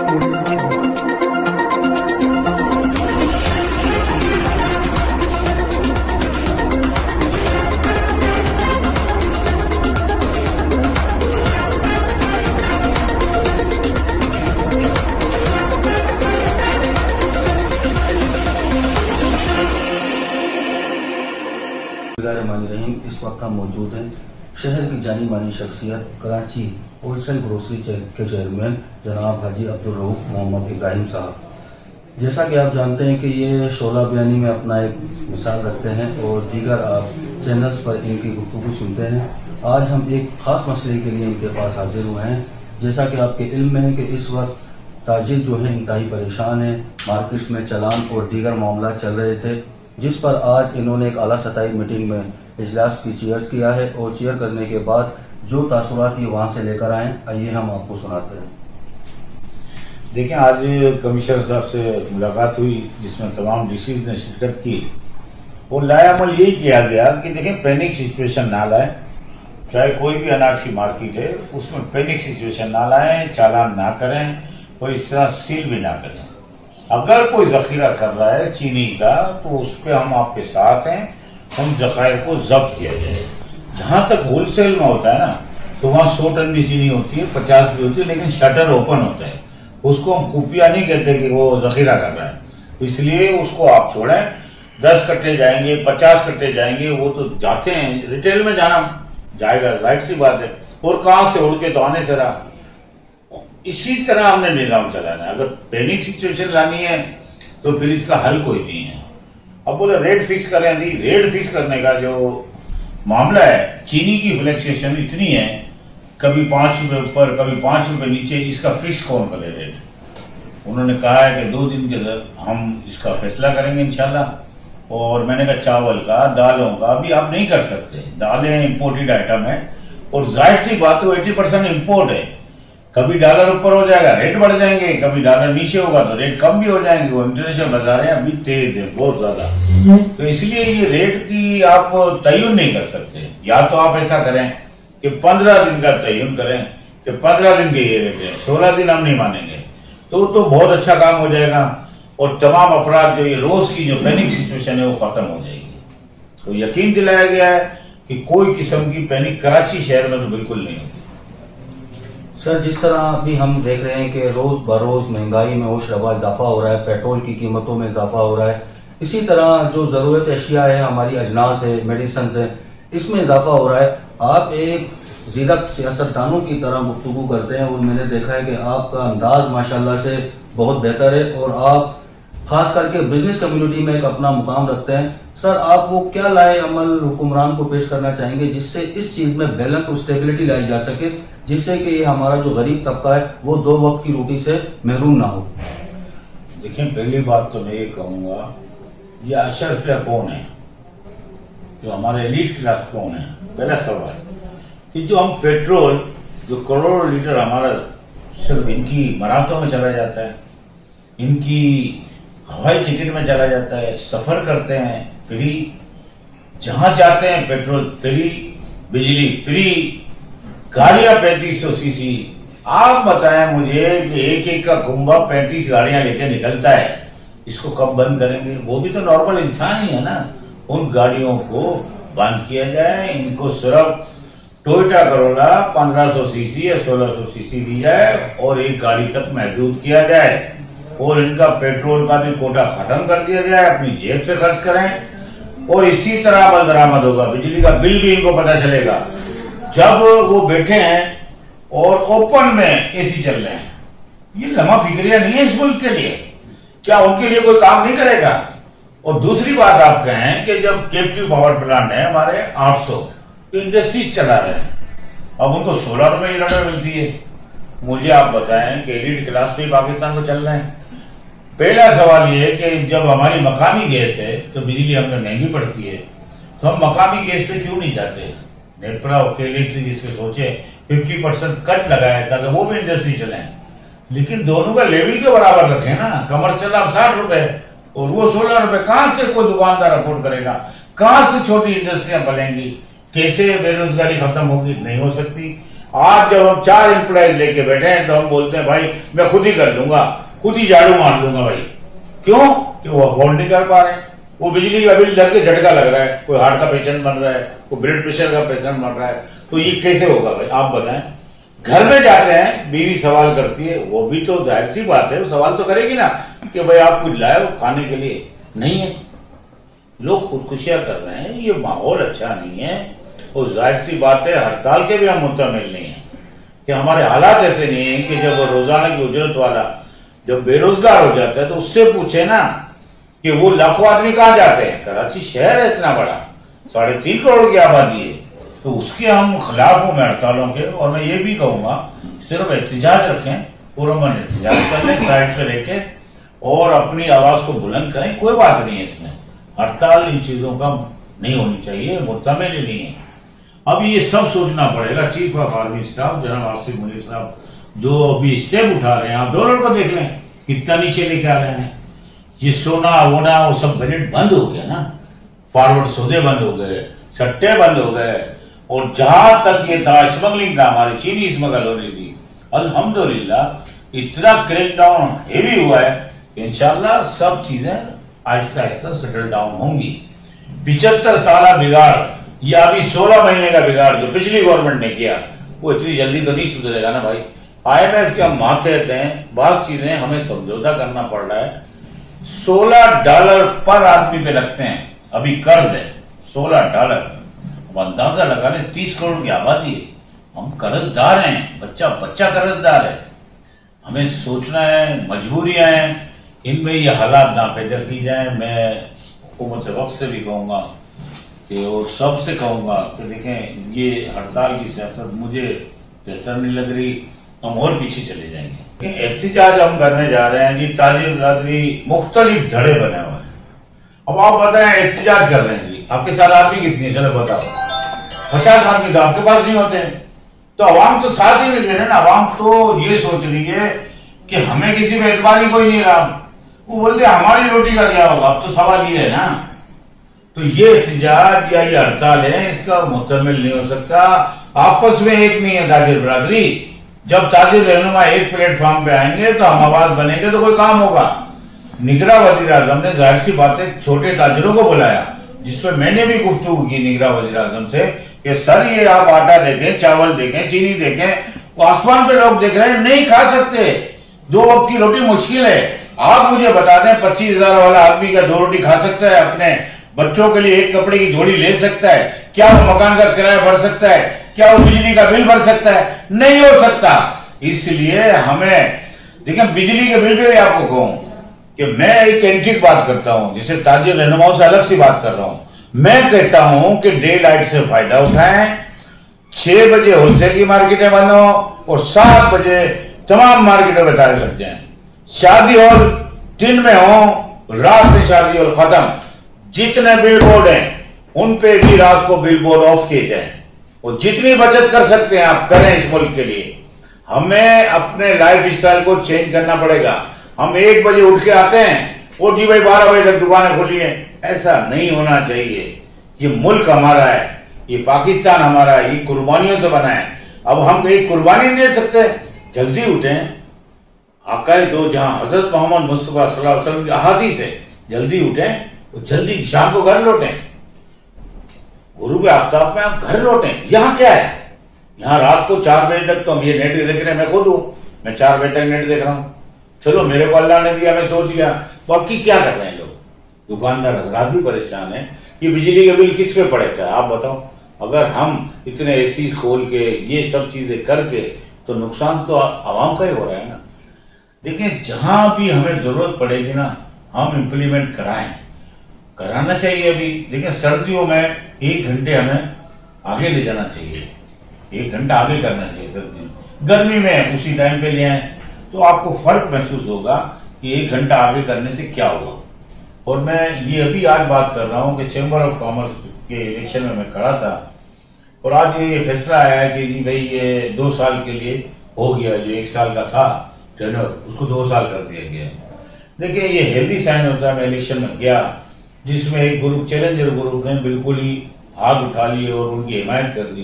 इस वक्त हम मौजूद हैं शहर की जानी मानी शख्सियत कराची होलसेल ग्रोसरी के चेयरमैन जनाब हाजी अब्दुल रऊफ मोहम्मद इब्राहिम साहब। जैसा कि आप जानते हैं कि ये शोला बयानी में अपना एक मिसाल रखते हैं और दीगर आप चैनल्स पर इनकी गुफ्तगू सुनते हैं। आज हम एक ख़ास मसले के लिए इनके पास हाजिर हुए हैं। जैसा कि आपके इल्म में है कि इस वक्त ताजिर जो है इंतहाई परेशान है, मार्केट्स में चलान और दीगर मामला चल रहे थे, जिस पर आज इन्होंने एक आला सतही मीटिंग में इजलास की चेयर्स किया है और चेयर करने के बाद जो तासुरात ये वहाँ से लेकर आए, आइए हम आपको सुनाते हैं। देखिए, आज कमिश्नर साहब से मुलाकात हुई जिसमें तमाम डीसीज ने शिरकत की और लायामल यही किया गया कि देखें पैनिक सिचुएशन ना लाएं, चाहे कोई भी अनारशी मार्केट है उसमें पैनिक सिचुएशन ना लाएं, चालान ना करें और इस तरह सील भी ना करें। अगर कोई जखीरा कर रहा है चीनी का तो उस पर हम आपके साथ हैं, उन जखायर को जब्त किया जाए। जहां तक होलसेल में होता है ना तो वहां 100 टन भी चीनी होती है, 50 भी होती है, लेकिन शटर ओपन होता है, उसको हम खुफिया नहीं कहते कि वो जखीरा कर रहा है, इसलिए उसको आप छोड़ें। 10 कट्टे जाएंगे, 50 कट्टे जाएंगे, वो तो जाते हैं, रिटेल में जाना जाएगा, जाहिर सी बात है, और कहां से उड़ के तो आने से रहा। इसी तरह हमने निजाम चलाना है। अगर पैनिक सिचुएशन लानी है तो फिर इसका हल कोई नहीं है। अब बोले रेट फिक्स करें, नहीं, रेट फिक्स करने का जो मामला है, चीनी की फ्लक्चुएशन इतनी है, कभी 5 रुपए ऊपर, कभी 5 रुपए नीचे, इसका फिक्स कौन करे रेट। उन्होंने कहा है कि 2 दिन के अंदर हम इसका फैसला करेंगे इंशाल्लाह। और मैंने कहा चावल का, दालों का अभी आप नहीं कर सकते, दालें इंपोर्टेड आइटम है और जाहिर सी बात है 80% इम्पोर्ट है। कभी डॉलर ऊपर हो जाएगा, रेट बढ़ जाएंगे, कभी डॉलर नीचे होगा तो रेट कम भी हो जाएंगे। वो इंटरनेशनल बाजार है अभी तेज है बहुत ज्यादा, तो इसलिए ये रेट की आप तयन नहीं कर सकते। या तो आप ऐसा करें कि 15 दिन का तयन करें कि 15 दिन के ये रेट है, 16 दिन हम नहीं मानेंगे, तो बहुत अच्छा काम हो जाएगा और तमाम अफराद जो ये रोज की जो पैनिक सिचुएशन है वो खत्म हो जाएगी। तो यकीन दिलाया गया है कि कोई किस्म की पैनिक कराची शहर में तो बिल्कुल नहीं होती। सर, जिस तरह अभी हम देख रहे हैं कि रोज बरोज महंगाई में होश रवा इजाफा हो रहा है, पेट्रोल की कीमतों में इजाफा हो रहा है, इसी तरह जो जरूरत अशिया है, हमारी अजनास है, मेडिसिन है, इसमें इजाफा हो रहा है। आप एक ज़ीरक सियासतदानों की तरह गुफ्तगू करते हैं और मैंने देखा है कि आपका अंदाज माशाल्लाह से बहुत बेहतर है और आप खास करके बिजनेस कम्युनिटी में एक अपना मुकाम रखते हैं। सर, आप वो क्या लाए अमल हुक्मरान को पेश करना चाहेंगे जिससे इस चीज में बैलेंस और स्टेबिलिटी लाई जा सके, जिससे कि ये हमारा जो गरीब तबका है वो 2 वक्त की रोटी से महरूम ना हो। देखिए, पहली बात तो मैं ये कहूंगा, ये अशरफिया कौन है, जो हमारे एलीट क्लास कौन है। पहला सवाल कि जो हम पेट्रोल जो करोड़ों लीटर हमारा सिर्फ इनकी मराहतों में चला जाता है, इनकी हवाई टिकट में चला जाता है, सफर करते हैं फ्री, जहां जाते हैं पेट्रोल फ्री, बिजली फ्री, गाड़ियां 3500 सीसी। आप बताएं मुझे कि एक का कुंभा 35 गाड़ियां लेके निकलता है, इसको कब बंद करेंगे। वो भी तो नॉर्मल इंसान ही है ना। उन गाड़ियों को बंद किया जाए, इनको सिर्फ टोयोटा करोला 1500 सीसी या 1600 सीसी दी जाए और एक गाड़ी तक महदूद किया जाए और इनका पेट्रोल का भी कोटा खत्म कर दिया जाए, अपनी जेब से खर्च करें और इसी तरह अमल दरामद होगा। बिजली का बिल भी इनको पता चलेगा जब वो बैठे हैं और ओपन में एसी चल रहे हैं। ये लम्हा फिक्रिया नहीं है इस मुल्क के लिए, क्या उनके लिए कोई काम नहीं करेगा। और दूसरी बात आप कहें कि जब कैप्टिव पावर प्लांट है हमारे 800 इंडस्ट्रीज चला रहे हैं, अब उनको 16 रुपए यूनिट मिलती है। मुझे आप बताएं कि एलीट क्लास पे पाकिस्तान को चल रहे हैं। पहला सवाल ये है कि जब हमारी मकामी गैस है तो बिजली हमें महंगी पड़ती है, तो हम मकामी गैस पे क्यों नहीं जाते। नेपरा के इलेक्ट्रिक इसके सोचे 50% कट लगाए ताकि वो भी इंडस्ट्री चले, लेकिन दोनों का लेवल तो बराबर रखें ना। कमर्शियल आप 60 रुपए और वो 16 रुपए, कहां से कोई दुकानदार अफोर्ड करेगा, कहां से छोटी इंडस्ट्रियां पलेंगी, कैसे बेरोजगारी खत्म होगी, नहीं हो सकती। आज जब हम 4 एम्प्लॉयज लेके बैठे हैं तो हम बोलते हैं भाई मैं खुद ही कर लूंगा, खुद ही झाड़ू मार लूंगा भाई। क्यों? कि वो अफोर्ड नहीं कर पा रहे हैं। वो बिजली का बिल लग के झटका लग रहा है, कोई हार्ट का पेशेंट बन रहा है, कोई ब्लड प्रेशर का पेशेंट बन रहा है, तो ये कैसे होगा भाई आप बताएं। घर में जाते हैं, बीवी सवाल करती है, वो भी तो जाहिर सी बात है वो सवाल तो करेगी ना कि भाई आप कुछ लाए हो खाने के लिए, नहीं है। लोग खुदकुशियां कर रहे हैं, ये माहौल अच्छा नहीं है। और जाहिर सी बात है हड़ताल के भी हम मुतमिल नहीं है कि हमारे हालात ऐसे नहीं है कि जब रोजाना की उजरत वाला जब बेरोजगार हो जाता है तो उससे पूछे ना कि वो लाखों आदमी कहाँ जाते हैं। कराची शहर है इतना बड़ा, 3.5 करोड़ की आबादी है, तो उसके हम खिलाफ हूं मैं हड़तालों के। और मैं ये भी कहूंगा सिर्फ एहतजाज रखें, पूरा मन एहतजाज कर लें साइड से लेके और अपनी आवाज को बुलंद करें, कोई बात नहीं है इसमें। हड़ताल इन चीजों का नहीं होनी चाहिए, मुतमिल ही नहीं है। अब ये सब सोचना पड़ेगा। चीफ ऑफ आर्मी स्टाफ जनाब आसिफ मुनीर साहब जो अभी स्टेप उठा रहे हैं, आप डॉलर को देख लें कितना नीचे लेके आ रहे हैं। ये सोना वोना वो सब बजट बंद हो गया ना, फॉरवर्ड सौदे बंद हो गए, सट्टे बंद हो गए। और जहां तक ये था स्मगलिंग का, हमारी चीनी स्मगल हो रही थी, अल्हम्दुलिल्लाह इतना क्रैकडाउन हेवी हुआ है कि इंशाल्लाह सब चीजें आहिस्ता आहिस्ता सेटल डाउन होंगी। 75 साल बिगाड़ या अभी 16 महीने का बिगाड़ जो पिछली गवर्नमेंट ने किया वो इतनी जल्दी तो नहीं सुधरेगा ना भाई। IMF के हम मातहत हैं, बहुत चीजें हमें समझौता करना पड़ रहा है। $16 पर आदमी पे लगते हैं, अभी कर्ज है $16। अब अंदाजा लगा लें 30 करोड़ की आबादी है, हम कर्जदार हैं, बच्चा बच्चा कर्जदार है। हमें सोचना है, मजबूरियां हैं, इनमें ये हालात ना पैदा की जाए। मैं हुकूमत वक्त से भी कहूंगा कि और सबसे कहूंगा कि देखें ये हड़ताल की सियासत मुझे बेहतर नहीं लग रही, हम और पीछे चले जाएंगे। एहतजाज हम करने जा रहे हैं जी, ताजिर बिरादरी मुख्तलिफ धड़े बने हुए हैं। अब आप बताएं एहतजाज कर रहे हैं जी, आपके साथ आदमी कितनी है चलो बताओ, 50 आदमी तो आपके पास नहीं होते हैं, तो अवाम तो साथ ही नहीं दे रहे ना। अवाम तो ये सोच रही है कि हमें किसी में एतबार ही कोई नहीं रहा, वो बोलते हमारी रोटी का क्या होगा। अब तो सवाल ये है ना, तो ये एहतजाज या ये हड़ताल है, इसका मुतमिल नहीं हो सकता। आपस में एक नहीं है ताजिर बिरादरी। जब ताजिर रहनुमा एक प्लेटफॉर्म पे आएंगे तो हम आवाज बनेंगे तो कोई काम होगा। निगरान वजीर आजम ने जाहिर सी बात है छोटे ताजिरों को बुलाया, जिसपे मैंने भी गुफ्तगू की निगरान वजीर आजम से कि सर ये आप आटा देखें, चावल देखें, चीनी देखें, वो आसमान पे लोग देख रहे हैं, नहीं खा सकते, 2 वक्त की रोटी मुश्किल है। आप मुझे बता दें 25,000 वाला आदमी का 2 रोटी खा सकता है, अपने बच्चों के लिए एक कपड़े की जोड़ी ले सकता है? क्या वो मकान का किराया भर सकता है? क्या वो बिजली का बिल भर सकता है? नहीं हो सकता। इसलिए हमें देखिए, बिजली के बिल पे भी आपको कहूं कि मैं एक एंटीक बात करता हूं, जिसे ताजिर रहनुमाओं से अलग सी बात कर रहा हूं। मैं कहता हूं कि डे लाइट से फायदा उठाएं, 6 बजे होलसेल की मार्केटें बंद हो और 7 बजे तमाम मार्केटों में ताले लग जाएं। शादी हॉल दिन में हो, रात में शादी हॉल खत्म। जितने बिल बोर्ड हैं उन पे भी रात को बिल बोर्ड ऑफ किए जाए और जितनी बचत कर सकते हैं आप करें इस मुल्क के लिए। हमें अपने लाइफ स्टाइल को चेंज करना पड़ेगा। हम 1 बजे उठ के आते हैं और जी भाई 12 बजे तक दुकानें खोली है, ऐसा नहीं होना चाहिए। ये मुल्क हमारा है, ये पाकिस्तान हमारा है, ये कुर्बानियों से बना है। अब हम एक कुर्बानी नहीं दे सकते, जल्दी उठें। आकाए दो जहां हजरत मोहम्मद मुस्तफा सल्लल्लाहु अलैहि वसल्लम की अहादीस है, जल्दी उठें और जल्दी शाम को घर लौटें, गुरूब आफ्ताब में आप घर लौटें। यहाँ क्या है, यहाँ रात को 4 बजे तक तो हम ये नेट देख रहे हैं। मैं खुद हूं, मैं 4 बजे तक नेट देख रहा हूं। चलो मेरे को अल्लाह ने दिया, मैं सोच लिया, बाकी क्या कर रहे हैं लोग? दुकानदार हजरात भी परेशान है। ये बिजली के बिल किस पे पड़ेगा आप बताओ? अगर हम इतने एसी खोल के ये सब चीजें करके, तो नुकसान तो आवाम का ही हो रहा है ना। देखिए, जहां भी हमें जरूरत पड़ेगी ना, हम इम्प्लीमेंट कराना चाहिए। अभी देखिए, सर्दियों में 1 घंटे हमें आगे ले जाना चाहिए, 1 घंटा आगे करना चाहिए सर्दी में। गर्मी में उसी टाइम पे ले आए तो आपको फर्क महसूस होगा कि 1 घंटा आगे करने से क्या होगा। और मैं ये अभी आज बात कर रहा हूं कि चैम्बर ऑफ कॉमर्स के इलेक्शन में मैं खड़ा था और आज ये फैसला आया है कि जी भाई ये 2 साल के लिए हो गया, जो 1 साल का था टेन्योर उसको 2 साल कर दिया गया। देखिए, ये हेल्दी साइन होता है। मैं इलेक्शन में गया जिसमें एक ग्रुप, चैलेंजर ग्रुप ने बिल्कुल ही हाथ उठा लिए और उनकी हिमायत कर दी।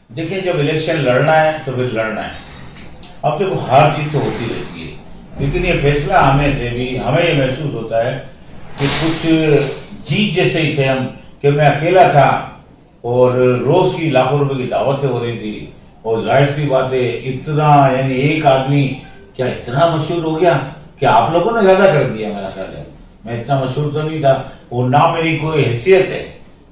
देखिए, जब इलेक्शन लड़ना है तो फिर लड़ना है। अब देखो, हार जीत तो होती रहती है, लेकिन ये फैसला आने से भी हमें ये महसूस होता है कि कुछ जीत जैसे ही थे हम, कि मैं अकेला था और रोज की लाखों रुपए की दावतें हो रही थी, और जाहिर सी बात है इतना, यानी एक आदमी क्या इतना मशहूर हो गया कि आप लोगों ने ज्यादा कर दिया। मेरा ख्याल है मैं इतना मशहूर तो नहीं था, और ना मेरी कोई हैसियत है।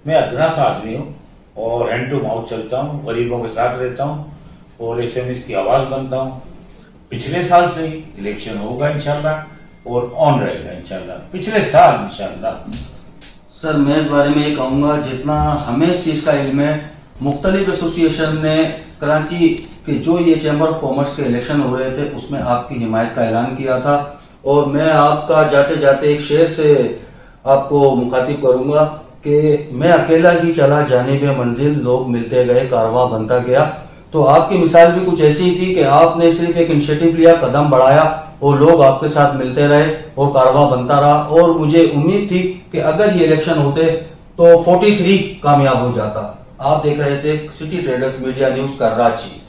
मैं अतना सा आदमी हूँ और हैंड टू माउथ चलता हूँ, गरीबों के साथ रहता हूँ और एसएमएस की आवाज बनता हूँ। पिछले साल से ही इलेक्शन होगा इंशाल्लाह और ऑन रहेगा इंशाल्लाह, पिछले साल इंशाल्लाह। सर, मैं इस बारे में ये कहूँगा, जितना हमें इस चीज़ का इल्म है, मुख्तलिफ एसोसिएशन ने कराची के जो ये चैम्बर ऑफ कॉमर्स के इलेक्शन हो रहे थे उसमें आपकी हिमायत का ऐलान किया था। और मैं आपका जाते जाते एक शेर से आपको मुखातिब करूंगा कि मैं अकेला ही चला जानिब मंजिल, लोग मिलते गए, कारवां बनता गया। तो आपकी मिसाल भी कुछ ऐसी थी कि आपने सिर्फ एक इनिशिएटिव लिया, कदम बढ़ाया और लोग आपके साथ मिलते रहे और कारवां बनता रहा। और मुझे उम्मीद थी कि अगर ये इलेक्शन होते तो 43 कामयाब हो जाता। आप देख रहे थे city traders media news Karachi.